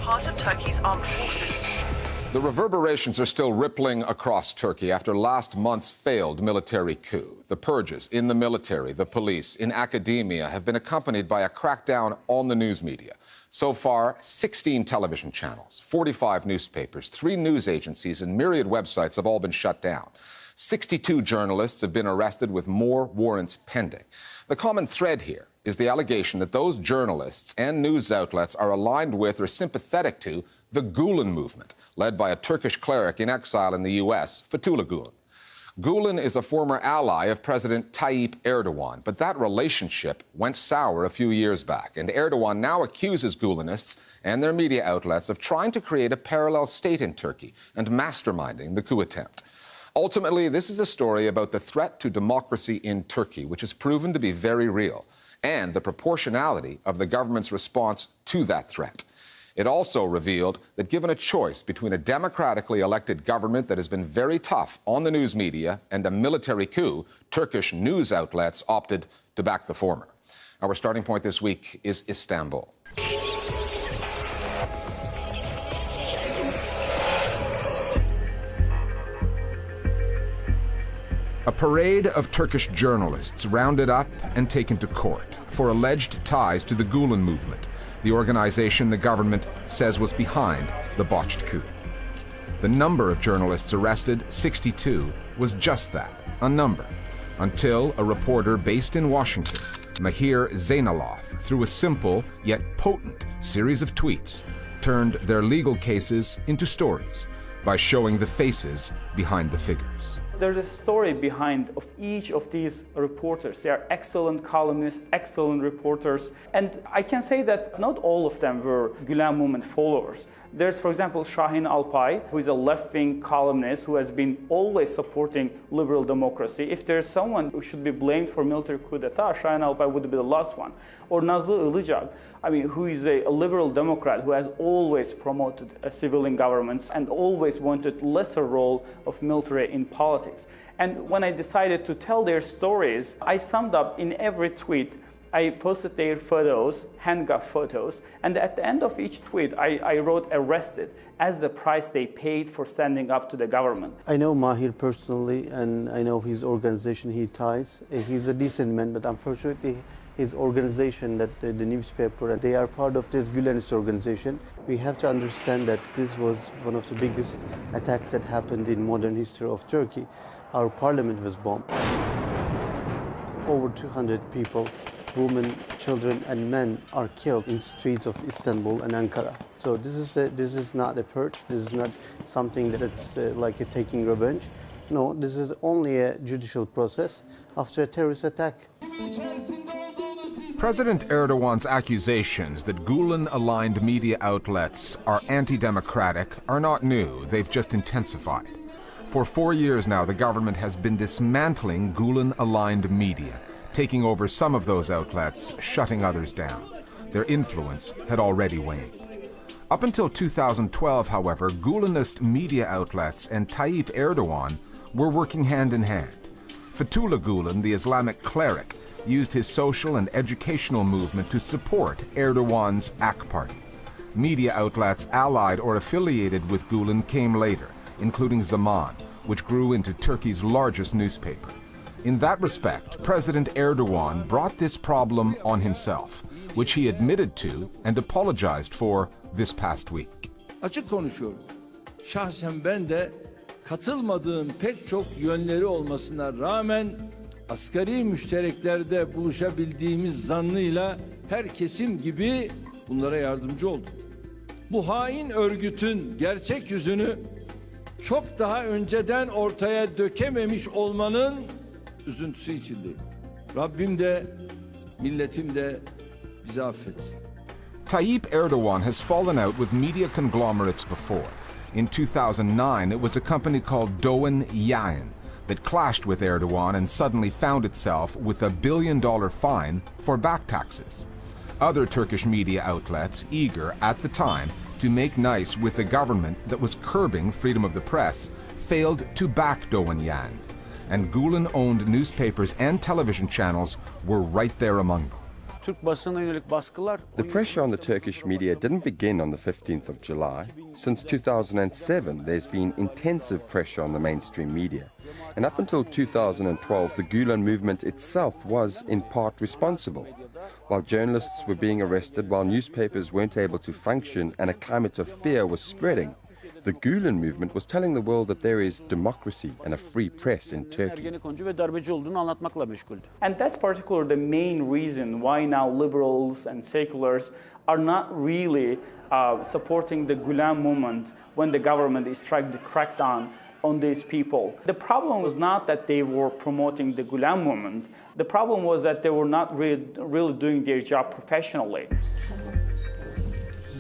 part of Turkey's armed forces. The reverberations are still rippling across Turkey after last month's failed military coup. The purges in the military, the police, in academia have been accompanied by a crackdown on the news media. So far, 16 television channels, 45 newspapers, 3 news agencies, and myriad websites have all been shut down. 62 journalists have been arrested with more warrants pending. The common thread here is the allegation that those journalists and news outlets are aligned with or sympathetic to the Gulen movement, led by a Turkish cleric in exile in the U.S., Fethullah Gulen. Gulen is a former ally of President Tayyip Erdogan, but that relationship went sour a few years back, and Erdogan now accuses Gulenists and their media outlets of trying to create a parallel state in Turkey and masterminding the coup attempt. Ultimately, this is a story about the threat to democracy in Turkey, which has proven to be very real, and the proportionality of the government's response to that threat. It also revealed that given a choice between a democratically elected government that has been very tough on the news media and a military coup, Turkish news outlets opted to back the former. Our starting point this week is Istanbul. A parade of Turkish journalists rounded up and taken to court for alleged ties to the Gulen movement, the organization the government says was behind the botched coup. The number of journalists arrested, 62, was just that, a number, until a reporter based in Washington, Mahir Zeynalov, through a simple yet potent series of tweets, turned their legal cases into stories by showing the faces behind the figures. There's a story behind of each of these reporters. They are excellent columnists, excellent reporters. And I can say that not all of them were Gülen movement followers. There's, for example, Şahin Alpay, who is a left-wing columnist who has been always supporting liberal democracy. If there's someone who should be blamed for military coup d'etat, Şahin Alpay would be the last one. Or Nazlı Ilıcak, who is a liberal democrat who has always promoted civilian governments and always wanted lesser role of military in politics. And when I decided to tell their stories, I summed up in every tweet. I posted their photos, handcuff photos, and at the end of each tweet, I wrote arrested as the price they paid for standing up to the government. I know Mahir personally, and I know his organization he ties. He's a decent man, but unfortunately, his organization, the newspaper, they are part of this Gülenist organization. We have to understand that this was one of the biggest attacks that happened in modern history of Turkey. Our parliament was bombed. Over 200 people, women, children, and men are killed in streets of Istanbul and Ankara. So this is not a purge. This is not something that's like a taking revenge. No, this is only a judicial process after a terrorist attack. President Erdogan's accusations that Gulen-aligned media outlets are anti-democratic are not new. They've just intensified. For 4 years now, the government has been dismantling Gulen-aligned media, taking over some of those outlets, shutting others down. Their influence had already waned. Up until 2012, however, Gulenist media outlets and Tayyip Erdogan were working hand in hand. Fethullah Gulen, the Islamic cleric, used his social and educational movement to support Erdogan's AK party. Media outlets allied or affiliated with Gulen came later, including Zaman, which grew into Turkey's largest newspaper. In that respect, President Erdogan brought this problem on himself, which he admitted to and apologized for this past week. Açık konuşuyorum. Şahsen ben de katılmadığım pek çok yönleri olmasına rağmen asgari müştereklerde buluşabildiğimiz zannıyla her kesim gibi bunlara yardımcı oldum. Bu hain örgütün gerçek yüzünü çok daha önceden ortaya dökememiş olmanın üzüntüsü içindeyim. Rabbim de milletim de bizi affetsin. Tayyip Erdogan has fallen out with media conglomerates before. In 2009, it was a company called Doğan Yayın that clashed with Erdogan and suddenly found itself with a $1 billion fine for back taxes. Other Turkish media outlets, eager at the time to make nice with the government that was curbing freedom of the press, failed to back Doğan Yayın, and Gulen-owned newspapers and television channels were right there among them. Türk basınına yönelik baskılar... The pressure on the Turkish media didn't begin on the 15th of July. Since 2007, there's been intensive pressure on the mainstream media. And up until 2012, the Gulen movement itself was in part responsible. While journalists were being arrested, while newspapers weren't able to function and a climate of fear was spreading, the Gulen movement was telling the world that there is democracy and a free press in Turkey. And that's particularly the main reason why now liberals and seculars are not really supporting the Gulen movement when the government is trying to crack down on these people. The problem was not that they were promoting the Gulen movement. The problem was that they were not really doing their job professionally.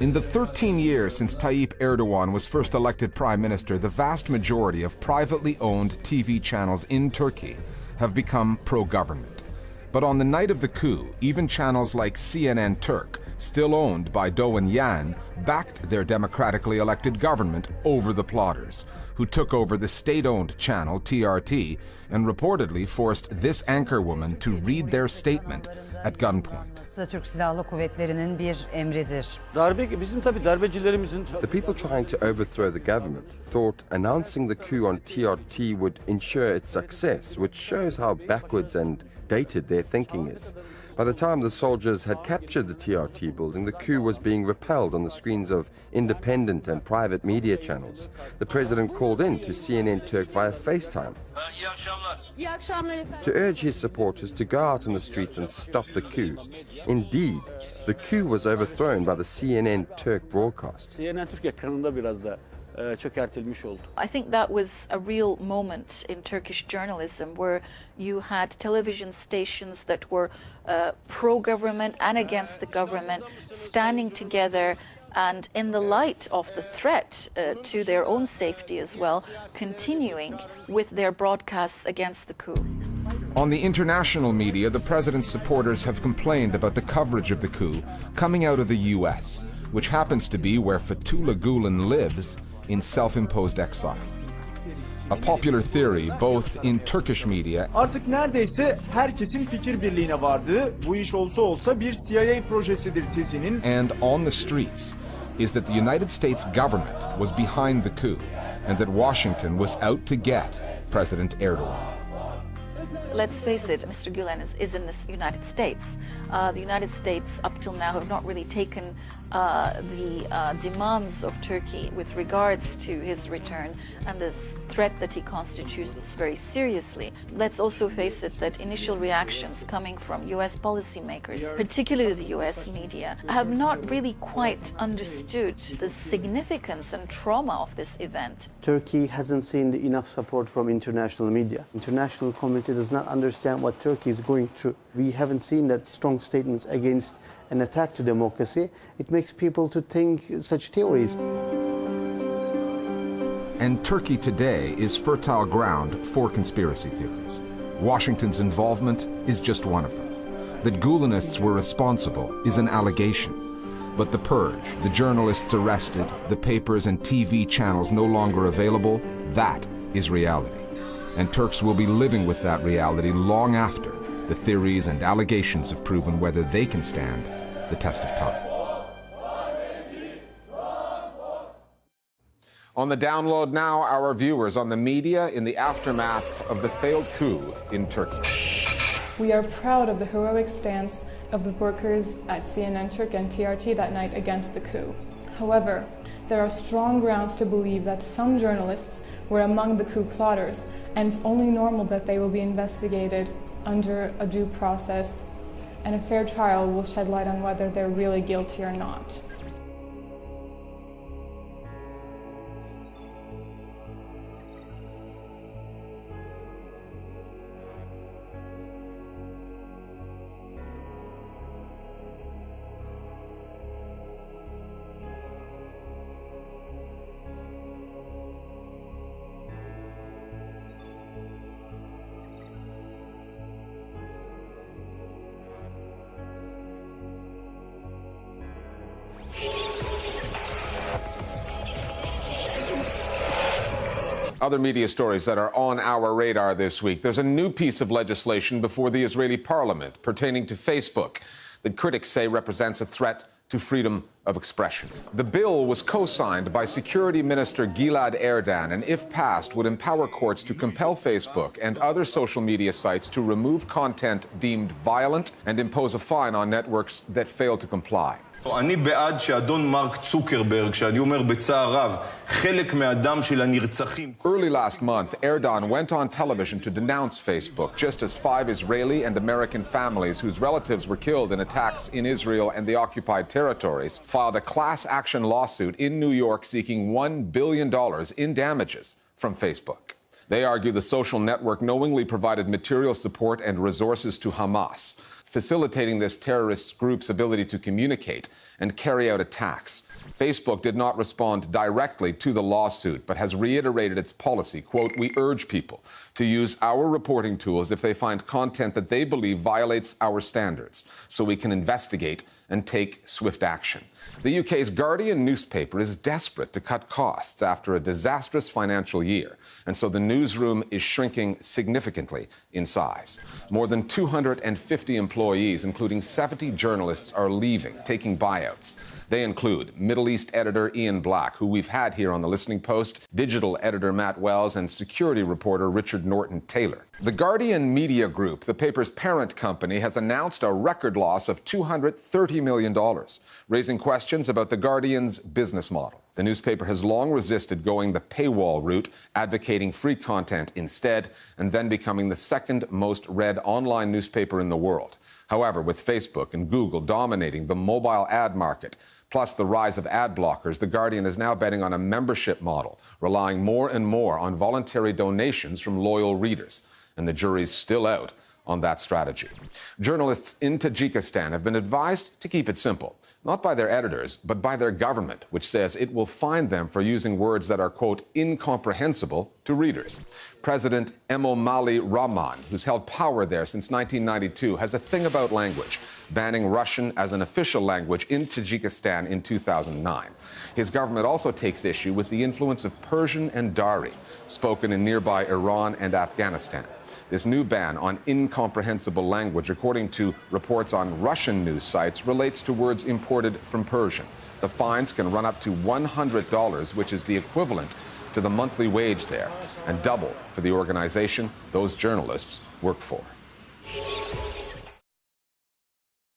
In the 13 years since Tayyip Erdogan was first elected prime minister, the vast majority of privately owned TV channels in Turkey have become pro-government. But on the night of the coup, even channels like CNN Turk, still owned by Doğan Yan, backed their democratically elected government over the plotters, who took over the state-owned channel TRT and reportedly forced this anchorwoman to read their statement at gunpoint. The people trying to overthrow the government thought announcing the coup on TRT would ensure its success, which shows how backwards and dated their thinking is. By the time the soldiers had captured the TRT building, the coup was being repelled on the screens of independent and private media channels. The president called in to CNN Turk via FaceTime to urge his supporters to go out in the streets and stop the coup. Indeed, the coup was overthrown by the CNN Turk broadcast. CNN Türk ekranında biraz da çökertilmiş oldu. I think that was a real moment in Turkish journalism where you had television stations that were pro-government and against the government standing together, and in the light of the threat to their own safety as well, continuing with their broadcasts against the coup. On the international media, the president's supporters have complained about the coverage of the coup coming out of the US, which happens to be where Fethullah Gulen lives in self-imposed exile. A popular theory both in Turkish media Artık neredeyse herkesin fikir birliğine vardığı, bu iş olsa bir CIA projesidir tezinin and on the streets is that the United States government was behind the coup and that Washington was out to get President Erdogan. Let's face it, Mr. Gulen is in the United States. The United States, up till now, have not really taken the demands of Turkey with regards to his return and this threat that he constitutes very seriously. Let's also face it that initial reactions coming from US policymakers, particularly the US media, have not really quite understood the significance and trauma of this event. Turkey hasn't seen enough support from international media. International community does not understand what Turkey is going through. We haven't seen that strong statements against an attack to democracy. It makes people to think such theories. And Turkey today is fertile ground for conspiracy theories. Washington's involvement is just one of them. That Gulenists were responsible is an allegation. But the purge, the journalists arrested, the papers and TV channels no longer available, that is reality. And Turks will be living with that reality long after the theories and allegations have proven whether they can stand the test of time. On the download now, our viewers on the media in the aftermath of the failed coup in Turkey. We are proud of the heroic stance of the workers at CNN Turk and TRT that night against the coup. However, there are strong grounds to believe that some journalists were among the coup plotters, and it's only normal that they will be investigated under a due process, and a fair trial will shed light on whether they're really guilty or not. Other media stories that are on our radar this week. There's a new piece of legislation before the Israeli parliament pertaining to Facebook. that critics say represents a threat to freedom of expression. The bill was co-signed by Security Minister Gilad Erdan and, if passed, would empower courts to compel Facebook and other social media sites to remove content deemed violent and impose a fine on networks that fail to comply. אני בעד שאדון מרק צוקרברג, שאני אומר בצער רב, חלק מהדם של הנרצחים. Early last month, Erdogan went on television to denounce Facebook, just as 5 Israeli and American families whose relatives were killed in attacks in Israel and the occupied territories filed a class action lawsuit in New York seeking $1 billion in damages from Facebook. They argue the social network knowingly provided material support and resources to Hamas, facilitating this terrorist group's ability to communicate and carry out attacks. Facebook did not respond directly to the lawsuit, but has reiterated its policy, quote, "We urge people to use our reporting tools if they find content that they believe violates our standards, so we can investigate and take swift action." The UK's Guardian newspaper is desperate to cut costs after a disastrous financial year, and so the newsroom is shrinking significantly in size. More than 250 employees, including 70 journalists, are leaving, taking buyouts. They include Middle East editor Ian Black, who we've had here on The Listening Post, digital editor Matt Wells, and security reporter Richard Norton-Taylor. The Guardian Media Group, the paper's parent company, has announced a record loss of $230 million, raising questions about the Guardian's business model. The newspaper has long resisted going the paywall route, advocating free content instead, and then becoming the second most read online newspaper in the world. However, with Facebook and Google dominating the mobile ad market, plus the rise of ad blockers, The Guardian is now betting on a membership model, relying more and more on voluntary donations from loyal readers. And the jury's still out on that strategy. Journalists in Tajikistan have been advised to keep it simple, not by their editors, but by their government, which says it will fine them for using words that are, quote, incomprehensible to readers. President Emomali Rahman, who's held power there since 1992, has a thing about language, banning Russian as an official language in Tajikistan in 2009. His government also takes issue with the influence of Persian and Dari, spoken in nearby Iran and Afghanistan. This new ban on incomprehensible language, according to reports on Russian news sites, relates to words imported from Persian. The fines can run up to $100, which is the equivalent to the monthly wage there, and double for the organization those journalists work for.